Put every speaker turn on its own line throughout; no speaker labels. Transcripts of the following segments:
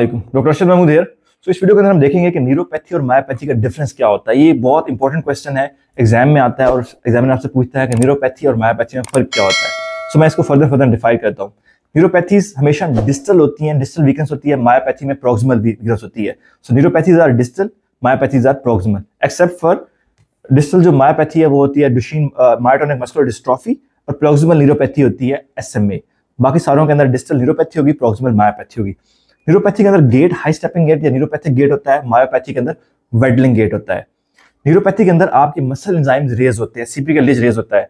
Doctor Arshad Mahmood here. So इस video के अंदर हम देखेंगे कि न्यूरोपैथी और मायोपैथी का डिफरेंस क्या होता है। ये बहुत इंपॉर्टेंट क्वेश्चन है, एग्जाम में आता है और एग्जामिनर आपसे पूछता है कि न्यूरोपैथी और मायोपैथी में फर्क क्या होता है। सो मैं इसको फर्दर डिफाइन करता हूँ। न्यूरोपैथीज हमेशा डिस्टल होती हैं, डिस्टल वीकनेस होती है। मायोपैथी में प्रॉक्सिमल वीकनेस होती है। So neuropathies are distal, myopathies are proximal, except for distal जो मायोपैथी है वो होती है डुशेन मायोटोनिक मस्कुलर डिस्ट्रॉफी, और प्रॉक्सिमल न्यूरोपैथी होती है SMA। बाकी सारों के अंदर डिस्टल न्यूरोपैथी होगी, प्रॉक्सिमल मायोपैथी होगी। न्यूरोपैथी के अंदर गेट हाई स्टेपिंग गेट या न्यूरोपैथिक गेट होता है, मायोपैथी के अंदर वेडलिंग गेट होता है। न्यूरोपैथी के अंदर आपके मसल एंजाइम्स रेज होते हैं, CP का एल्डिज रेज होता है,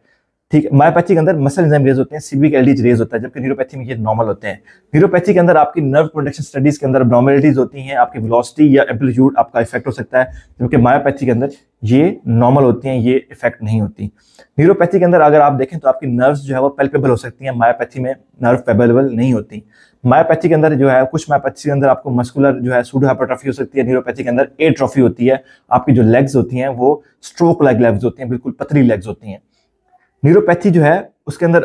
ठीक है। मायोपैथी के अंदर मसल एंजाइम रेज होते हैं, CP का एल्डिज रेज होता है, जबकि न्यूरोपैथी में ये नॉर्मल होते हैं। न्यूरोपैथी के अंदर आपकी नर्व कंडक्शन स्टडीज के अंदर एब्नॉर्मलिटीज होती हैं, आपकी वेलोसिटी या एम्पलीट्यूड आपका इफेक्ट हो सकता है, जबकि मायोपैथी के अंदर ये नॉर्मल होती हैं, ये इफेक्ट नहीं होती। न्यूरोपैथी के अंदर अगर आप देखें तो आपकी नर्व्स जो है वो पैल्पेबल हो सकती हैं, मायोपैथी में नर्व पैल्पेबल नहीं होती। मायोपैथी के अंदर जो है कुछ मायोपैथी के अंदर आपको मस्कुलर जो है सूडो हाइपरट्रॉफी हो सकती है, न्यूरोपैथी के अंदर एट्रोफी होती है। आपकी जो लेग्स होती हैं वो स्ट्रोक लाइक लेग्स होती हैं, बिल्कुल पतली लेग्स होती हैं। न्यूरोपैथी जो है उसके अंदर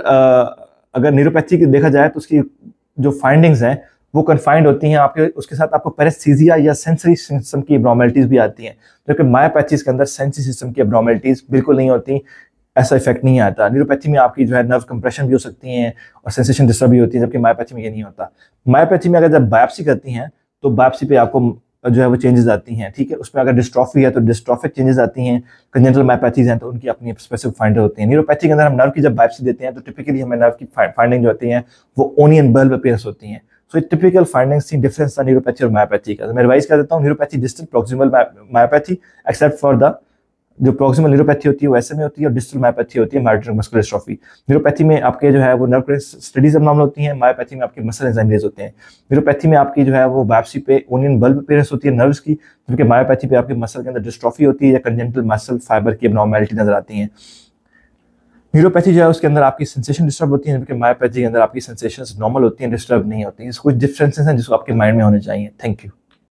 अगर न्यूरोपैथी की देखा जाए तो उसकी जो फाइंडिंग्स हैं वो कन्फाइंड होती हैं आपके, उसके साथ आपको पैरेस्थीसिया या सेंसरी सिस्टम की एब्नॉर्मलिटीज भी आती हैं, जबकि मायोपैथीज के अंदर सेंसरी सिस्टम की एब्नॉर्मलिटीज बिल्कुल नहीं होती, ऐसा इफेक्ट नहीं आता। न्यूरोपैथी में आपकी जो है नर्व कंप्रेशन भी हो सकती हैं और सेंसेशन डिस्टर्ब भी होती है, जबकि मायोपैथी में ये नहीं होता। मायोपैथी में अगर जब बायोप्सी करती हैं तो बायोप्सी पे आपको जो है वो चेंजेस आती हैं, ठीक है। उसमें अगर डिस्ट्रॉफी है तो डिस्ट्रॉफिक चेंजेस आती हैं, कंजेनिटल मायोपैथीज हैं तो उनकी अपनी स्पेसिफिक फाइंडर होती हैं। न्यूरोपैथी के अंदर हम नर्व की जब बायोप्सी देते हैं तो टिपिकली हमें नर्व की फाइंडिंग जो होती हैं वो ओनियन बल्ब अपीयरेंस होती हैं। सो ये टिपिकल फाइंडिंग्स थी, डिफरेंस था न्यूरोपैथी और मायोपैथी का। मैं रिवाइज कर देता हूँ। Neuropathy distal proximal myopathy, except for the जो प्रॉक्सिमल न्यूरोपैथी होती है वो SMA होती है, और डिस्टल मायोपैथी होती है मायोटोनिक मस्कुलर डिस्ट्रॉफी। न्यूरोपैथी में आपके जो है वो नर्व स्टडीज एब्नॉर्मल होती हैं, मायोपैथी में आपके मसल एंजाइम रेज होते हैं। न्यूरोपैथी में आपकी जो है वो बायोप्सी पे ओनियन बल्ब अपीयरेंस होती है नर्व्स की, जबकि मायोपैथी पे आपके मसल के अंदर डिस्ट्रॉफी होती है या कंजेनिटल मसल फाइबर की एब्नॉर्मलिटी नजर आती है। न्यूरोपैथी जो है उसके अंदर आपकी सेंसेशन डिस्टर्ब होती है, जबकि मायोपैथी के अंदर आपकी सेंसेशंस नॉर्मल होती हैं, डिस्टर्ब नहीं होती हैं। कुछ डिफरेंसेस हैं जिसको आपके माइंड में होने चाहिए। Thank you.